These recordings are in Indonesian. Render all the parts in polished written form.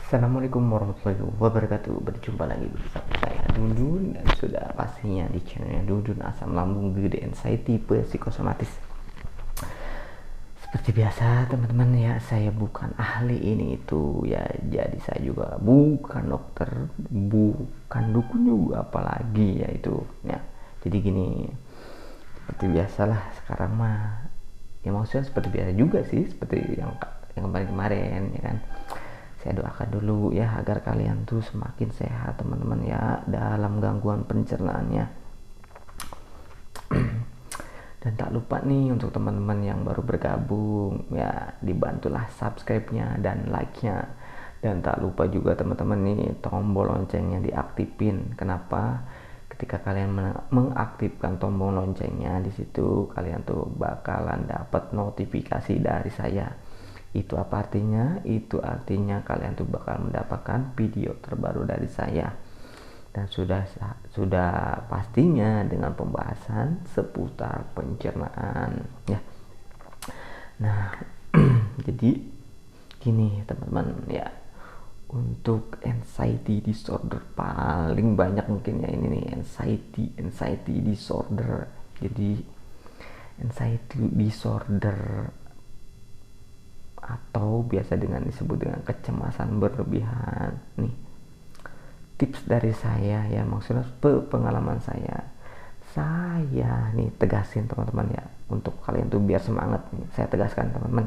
Assalamualaikum warahmatullahi wabarakatuh. Berjumpa lagi bersama saya Dudun, dan sudah pastinya di channelnya Dudun Asam Lambung Gede Anxiety Psikosomatis. Seperti biasa teman-teman ya, saya bukan ahli ini itu ya, jadi saya juga bukan dokter, bukan dukun juga apalagi ya itu ya. Jadi gini, seperti biasalah sekarang mah ya, maksudnya seperti biasa juga sih, seperti yang kemarin-kemarin ya kan. Saya doakan dulu ya agar kalian tuh semakin sehat teman-teman ya dalam gangguan pencernaannya. Dan tak lupa nih untuk teman-teman yang baru bergabung ya, dibantulah subscribe-nya dan like-nya. Dan tak lupa juga teman-teman nih, tombol loncengnya diaktifin. Kenapa? Ketika kalian mengaktifkan tombol loncengnya, di situ kalian tuh bakalan dapat notifikasi dari saya. Itu apa artinya? Itu artinya kalian tuh bakal mendapatkan video terbaru dari saya. Dan sudah pastinya dengan pembahasan seputar pencernaan ya. Nah, jadi gini teman-teman ya, untuk anxiety disorder paling banyak mungkin ya ini nih, anxiety disorder. Jadi anxiety disorder atau biasa disebut dengan kecemasan berlebihan nih, tips dari saya ya, maksudnya pengalaman saya nih tegasin teman-teman ya, untuk kalian tuh biar semangat nih, saya tegaskan teman-teman.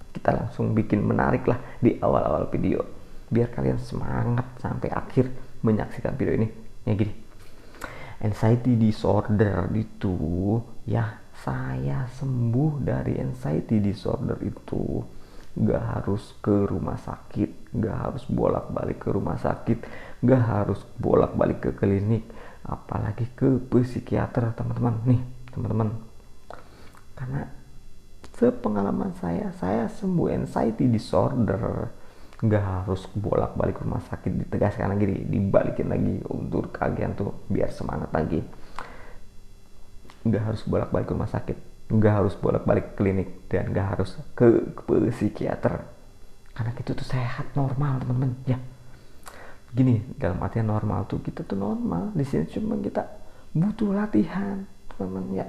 Kita langsung bikin menarik lah di awal-awal video biar kalian semangat sampai akhir menyaksikan video ini ya. Gini, anxiety disorder itu ya, saya sembuh dari anxiety disorder itu gak harus ke rumah sakit, gak harus bolak-balik ke rumah sakit, gak harus bolak-balik ke klinik, apalagi ke psikiater teman-teman nih teman-teman. Karena sepengalaman saya sembuh anxiety disorder, gak harus bolak-balik ke rumah sakit. Ditegaskan lagi, dibalikin lagi untuk kalian tuh biar semangat lagi. Gak harus bolak-balik ke rumah sakit, gak harus bolak-balik ke klinik, dan gak harus ke psikiater, karena itu tuh sehat normal teman-teman ya. Gini, dalam artian normal tuh kita tuh normal di sini, cuma kita butuh latihan teman-teman ya.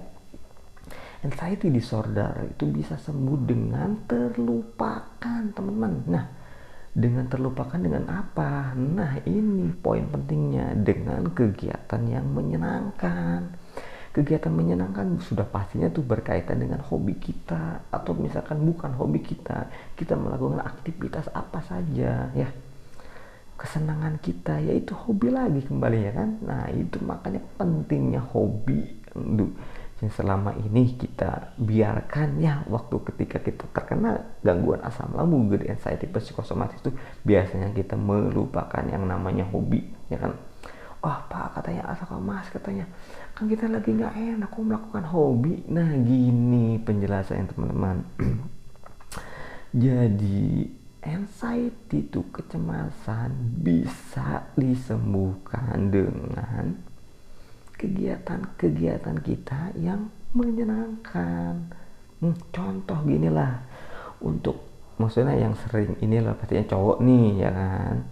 Anxiety disorder itu bisa sembuh dengan terlupakan teman-teman. Nah, dengan terlupakan dengan apa? Nah, ini poin pentingnya, dengan kegiatan yang menyenangkan. Kegiatan menyenangkan sudah pastinya tuh berkaitan dengan hobi kita, atau misalkan bukan hobi kita melakukan aktivitas apa saja ya, kesenangan kita, yaitu hobi lagi kembali ya kan. Nah, itu makanya pentingnya hobi yang selama ini kita biarkan ya. Waktu ketika kita terkena gangguan asam lambung gede anxiety psikosomatis itu biasanya kita melupakan yang namanya hobi ya kan. Oh pak, katanya asal mas, katanya kan kita lagi nggak enak kok melakukan hobi. Nah gini penjelasannya teman-teman. Jadi anxiety itu kecemasan bisa disembuhkan dengan kegiatan-kegiatan kita yang menyenangkan. Contoh gini lah, untuk maksudnya yang sering inilah pastinya cowok nih ya kan.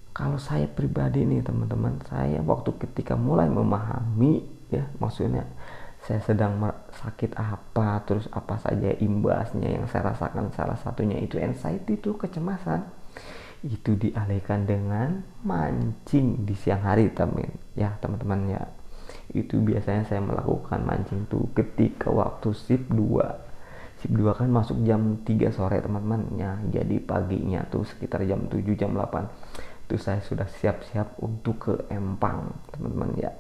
Kalau saya pribadi nih teman-teman, saya waktu ketika mulai memahami ya, maksudnya saya sedang sakit apa, terus apa saja imbasnya yang saya rasakan, salah satunya itu anxiety, itu kecemasan, itu dialihkan dengan mancing di siang hari teman-teman ya. Itu biasanya saya melakukan mancing tuh ketika waktu shift 2 kan masuk jam 3 sore teman-teman ya. Jadi paginya tuh sekitar jam 7 jam 8 itu saya sudah siap-siap untuk ke Empang teman-teman ya.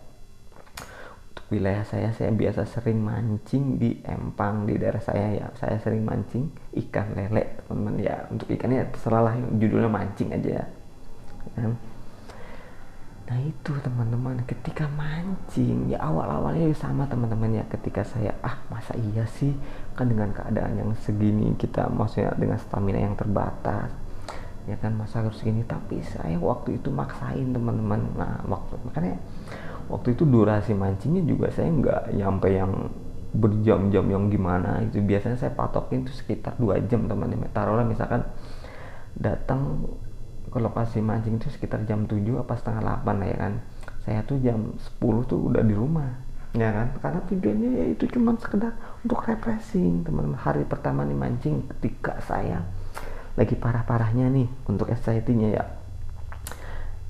Untuk wilayah saya biasa sering mancing di Empang, di daerah saya ya. Saya sering mancing ikan lele teman-teman ya. Untuk ikannya terserah lah, judulnya mancing aja ya. Nah itu teman-teman, ketika mancing ya awal-awalnya sama teman-teman ya, ketika saya masa iya sih, kan dengan keadaan yang segini kita, maksudnya dengan stamina yang terbatas ya kan, masa harus segini. Tapi saya waktu itu maksain teman-teman. Nah makanya waktu itu durasi mancingnya juga saya nggak nyampe yang berjam-jam yang gimana itu. Biasanya saya patokin itu sekitar 2 jam teman-teman. Taruhlah misalkan datang ke lokasi mancing itu sekitar jam 7 apa setengah 8 ya kan. Saya tuh jam 10 tuh udah di rumah ya kan, karena tujuannya ya itu cuma sekedar untuk refreshing teman-teman. Hari pertama nih mancing, ketika saya lagi parah-parahnya nih untuk SIT-nya ya,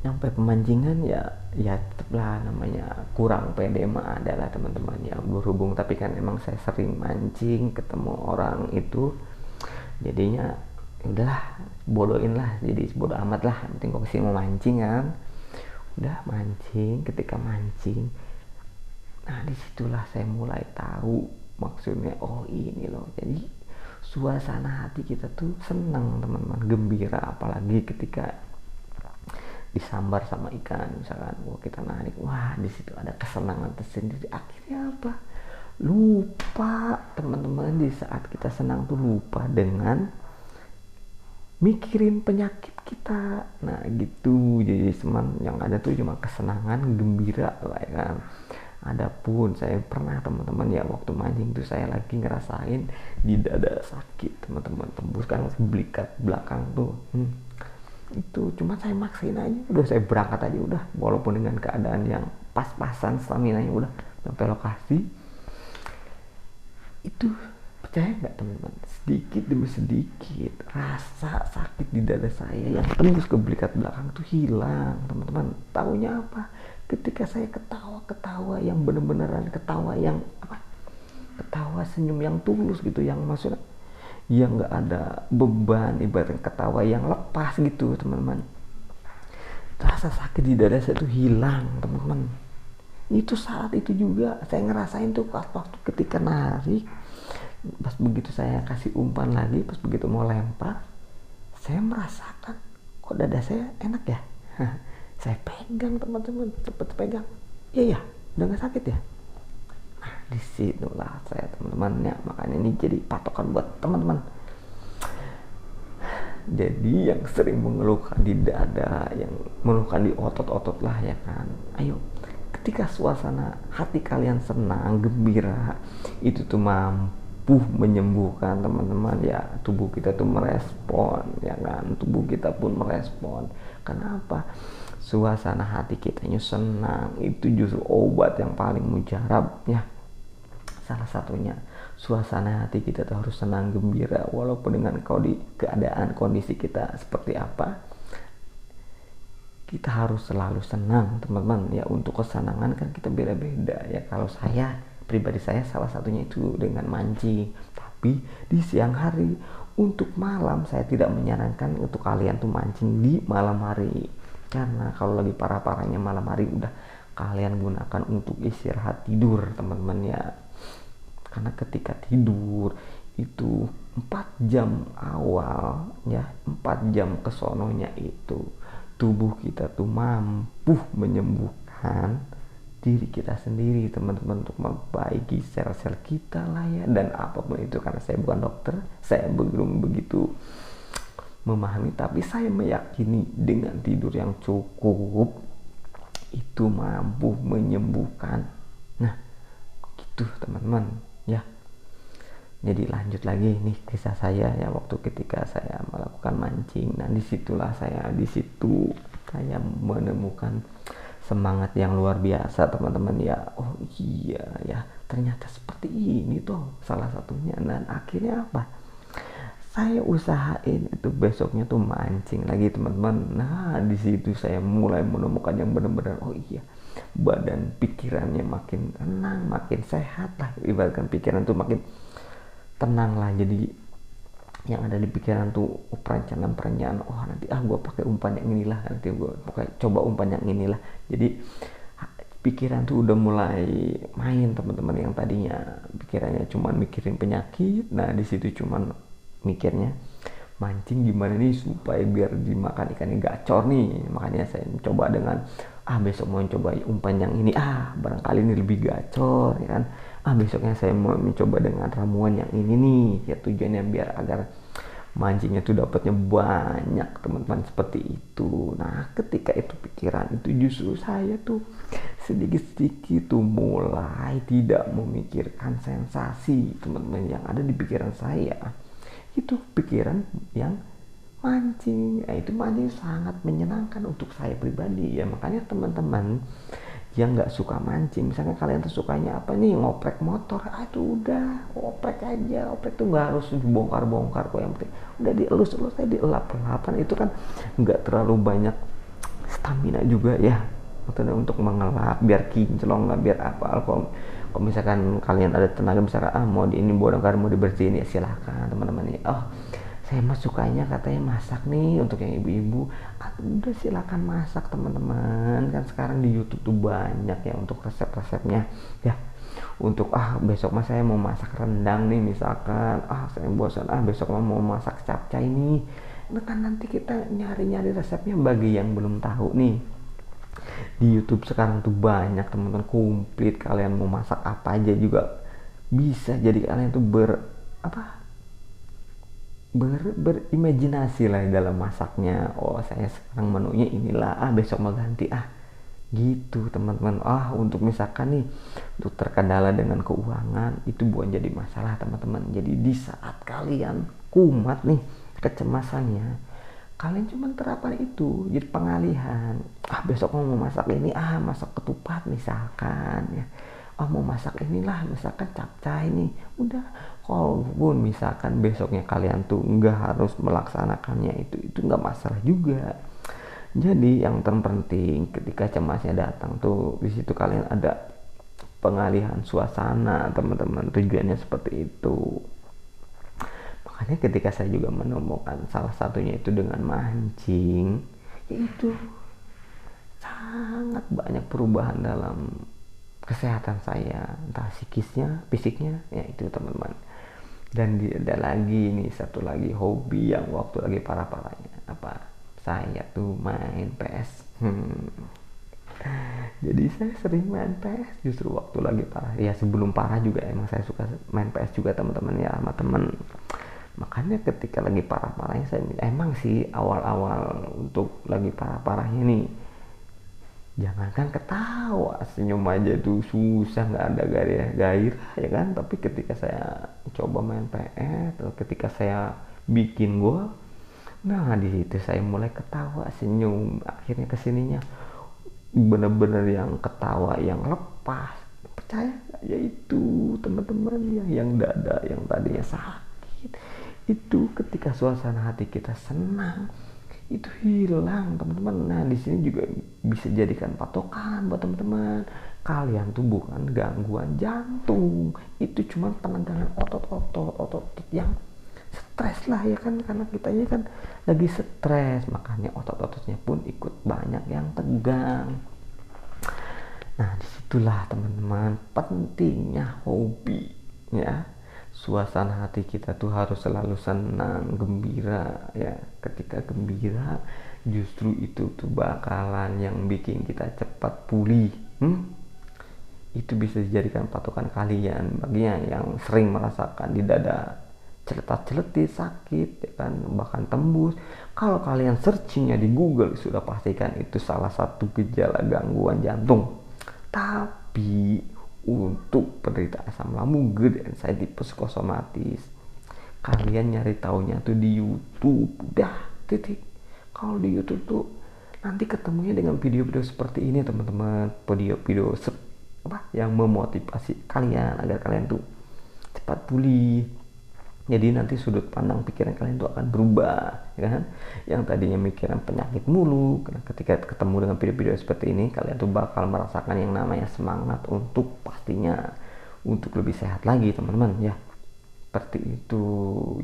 nyampe pemancingan ya tetaplah namanya kurang pede mah adalah teman-teman ya, berhubung tapi kan emang saya sering mancing ketemu orang itu, jadinya udahlah bodohin lah, jadi bodo amat lah, penting kok kesini mau mancing kan. Udah mancing, ketika mancing, nah disitulah saya mulai tahu maksudnya, oh ini loh, jadi suasana hati kita tuh senang teman-teman, gembira, apalagi ketika disambar sama ikan misalkan, wah kita narik, wah di situ ada kesenangan tersendiri. Akhirnya apa, lupa teman-teman, di saat kita senang tuh lupa dengan mikirin penyakit kita. Nah gitu, jadi teman yang ada tuh cuma kesenangan, gembira lah ya kan. Adapun saya pernah teman-teman ya, waktu mancing tuh saya lagi ngerasain di dada sakit teman-teman, tembus kan belikat belakang tuh. Itu cuma saya maksain aja, udah saya berangkat aja udah, walaupun dengan keadaan yang pas-pasan stamina nya, udah sampai lokasi. Itu percaya nggak teman-teman, sedikit demi sedikit rasa sakit di dada saya yang tembus ke belikat belakang tuh hilang teman-teman. Taunya apa, ketika saya ketawa yang bener-beneran ketawa yang apa, ketawa senyum yang tulus gitu, yang maksudnya yang nggak ada beban, ibaratnya ketawa yang lepas gitu teman-teman. Rasa sakit di dada saya tuh hilang teman-teman. Itu saat itu juga saya ngerasain tuh waktu ketika narik, pas begitu saya kasih umpan lagi, pas begitu mau lempar, saya merasakan kok dada saya enak ya. Saya pegang teman-teman, cepet pegang, iya ya udah nggak sakit ya. Nah disitulah saya teman-teman ya, makanya ini jadi patokan buat teman-teman. Jadi yang sering mengeluhkan di dada, yang mengeluhkan di otot-otot lah ya kan, ayo, ketika suasana hati kalian senang, gembira, itu tuh mampu menyembuhkan teman-teman ya. Tubuh kita tuh merespon ya kan, tubuh kita pun merespon. Kenapa? Suasana hati kitanya senang, itu justru obat yang paling mujarab ya. Salah satunya, suasana hati kita tuh harus senang, gembira, walaupun dengan keadaan kondisi kita seperti apa, kita harus selalu senang teman-teman ya. Untuk kesenangan kan kita beda-beda ya. Kalau saya pribadi, saya salah satunya itu dengan mancing, tapi di siang hari. Untuk malam saya tidak menyarankan untuk kalian tuh mancing di malam hari, karena kalau lagi parah-parahnya malam hari, udah kalian gunakan untuk istirahat tidur teman-teman ya. Karena ketika tidur itu 4 jam awal ya, 4 jam kesononya itu tubuh kita tuh mampu menyembuhkan diri kita sendiri teman-teman, untuk memperbaiki sel-sel kita lah ya, dan apapun itu. Karena saya bukan dokter, saya belum begitu memahami, tapi saya meyakini dengan tidur yang cukup itu mampu menyembuhkan. Nah gitu teman-teman ya. Jadi lanjut lagi nih kisah saya ya, waktu ketika saya melakukan mancing. Nah disitulah saya menemukan semangat yang luar biasa teman-teman ya. Oh iya ya, ternyata seperti ini tuh salah satunya. Dan akhirnya apa, saya usahain itu besoknya tuh mancing lagi teman-teman. Nah di situ saya mulai menemukan yang benar-benar, oh iya, badan pikirannya makin tenang, makin sehat lah, ibaratkan pikiran tuh makin tenang lah. Jadi yang ada di pikiran tuh perencanaan, oh nanti gue pakai umpan yang inilah, nanti gue coba umpan yang inilah. Jadi pikiran tuh udah mulai main teman-teman. Yang tadinya pikirannya cuman mikirin penyakit, nah di situ cuman mikirnya mancing gimana nih supaya biar dimakan ikannya gacor nih. Makanya saya mencoba dengan besok mau coba umpan yang ini, barangkali ini lebih gacor ya kan. Besoknya saya mau mencoba dengan ramuan yang ini nih ya, tujuannya biar agar mancingnya tuh dapatnya banyak teman-teman, seperti itu. Nah ketika itu pikiran itu, justru saya tuh sedikit-sedikit tuh mulai tidak memikirkan sensasi teman-teman yang ada di pikiran saya. Itu pikiran yang mancing. Nah, itu mancing sangat menyenangkan untuk saya pribadi ya. Makanya teman-teman yang nggak suka mancing, misalnya kalian tuh sukanya apa nih, ngoprek motor, itu udah oprek aja. Oprek tuh nggak harus dibongkar-bongkar kok, yang penting udah dielus-elus aja, dielap-elapan. Itu kan nggak terlalu banyak stamina juga ya, maksudnya untuk mengelap biar kinclong lah, biar apa. Kalau misalkan kalian ada tenaga, misalkan mau di ini bongkar, mau dibersihin, ya silahkan teman-teman ya. Saya mah sukanya katanya masak nih untuk yang ibu-ibu. Udah silakan masak teman-teman, kan sekarang di YouTube tuh banyak ya untuk resep-resepnya ya. Untuk besok mah saya mau masak rendang nih misalkan, saya bosan besok mah mau masak capcay nih. Nah kan nanti kita nyari-nyari resepnya bagi yang belum tahu nih. Di YouTube sekarang tuh banyak teman-teman, komplit. Kalian mau masak apa aja juga bisa. Jadi kalian tuh berimajinasi lah dalam masaknya. Saya sekarang menunya inilah, besok mau ganti gitu teman-teman. Untuk misalkan nih, untuk terkendala dengan keuangan, itu bukan jadi masalah teman-teman. Jadi di saat kalian kumat nih kecemasannya, kalian cuma terapkan itu jadi pengalihan. Besok mau masak ini, masak ketupat misalkan ya. Mau masak inilah misalkan capcay nih, udah. Kalaupun misalkan besoknya kalian tuh nggak harus melaksanakannya itu nggak masalah juga. Jadi yang terpenting ketika cemasnya datang tuh, di situ kalian ada pengalihan suasana teman-teman. Tujuannya seperti itu. Makanya ketika saya juga menemukan salah satunya itu dengan mancing, yaitu sangat banyak perubahan dalam kesehatan saya, entah psikisnya, fisiknya, ya itu teman-teman. Dan ada lagi nih, satu lagi hobi yang waktu lagi parah-parahnya, saya tuh main PS. Jadi saya sering main PS justru waktu lagi parah. Ya sebelum parah juga emang saya suka main PS juga teman-teman ya, sama teman. Makanya ketika lagi parah-parahnya saya emang sih awal-awal untuk lagi parah-parahnya nih, jangankan ketawa, senyum aja tuh susah, nggak ada gairah ya kan. Tapi ketika saya coba main PS atau ketika saya bikin gol, nah di situ saya mulai ketawa, senyum. Akhirnya kesininya bener-bener yang ketawa yang lepas. Percaya ya itu teman-teman, yang dada yang tadinya sakit itu ketika suasana hati kita senang itu hilang teman-teman. Nah di sini juga bisa jadikan patokan buat teman-teman. Kalian tuh bukan gangguan jantung, itu cuma penegangan otot yang stres lah ya kan, karena kitanya kan lagi stres, makanya otot-ototnya pun ikut banyak yang tegang. Nah disitulah teman-teman pentingnya hobi ya. Suasana hati kita tuh harus selalu senang, gembira ya. Ketika gembira, justru itu tuh bakalan yang bikin kita cepat pulih. Itu bisa dijadikan patokan kalian baginya yang sering merasakan di dada celetat-celetit, sakit ya kan, bahkan tembus. Kalau kalian searchingnya di Google, sudah pastikan itu salah satu gejala gangguan jantung. Tapi untuk penderita asam lambung GERD dan anxiety psikosomatis, kalian nyari taunya tuh di YouTube, udah titik. Kalau di YouTube tuh nanti ketemunya dengan video-video seperti ini teman-teman, video-video yang memotivasi kalian agar kalian tuh cepat pulih. Jadi nanti sudut pandang pikiran kalian tuh akan berubah ya kan. Yang tadinya mikiran penyakit mulu, ketika ketemu dengan video-video seperti ini, kalian tuh bakal merasakan yang namanya semangat untuk pastinya untuk lebih sehat lagi teman-teman ya. Seperti itu.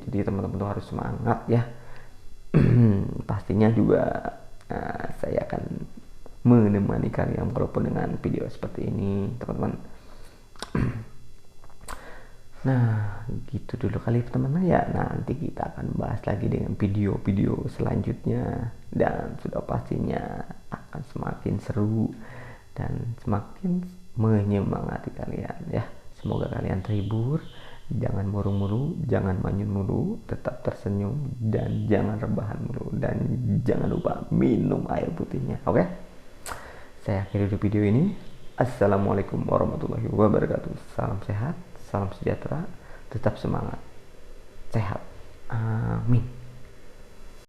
Jadi teman-teman tuh harus semangat ya. Pastinya juga saya akan menemani kalian walaupun dengan video seperti ini teman-teman. Nah gitu dulu kali teman-teman ya. Nanti kita akan bahas lagi dengan video-video selanjutnya, dan sudah pastinya akan semakin seru dan semakin menyemangati kalian ya. Semoga kalian terhibur, jangan murung-murung, jangan manyun mulu, tetap tersenyum, dan jangan rebahan mulu, dan jangan lupa minum air putihnya. Oke? Saya akhiri video ini. Assalamualaikum warahmatullahi wabarakatuh. Salam sehat, salam sejahtera, tetap semangat, sehat. Amin.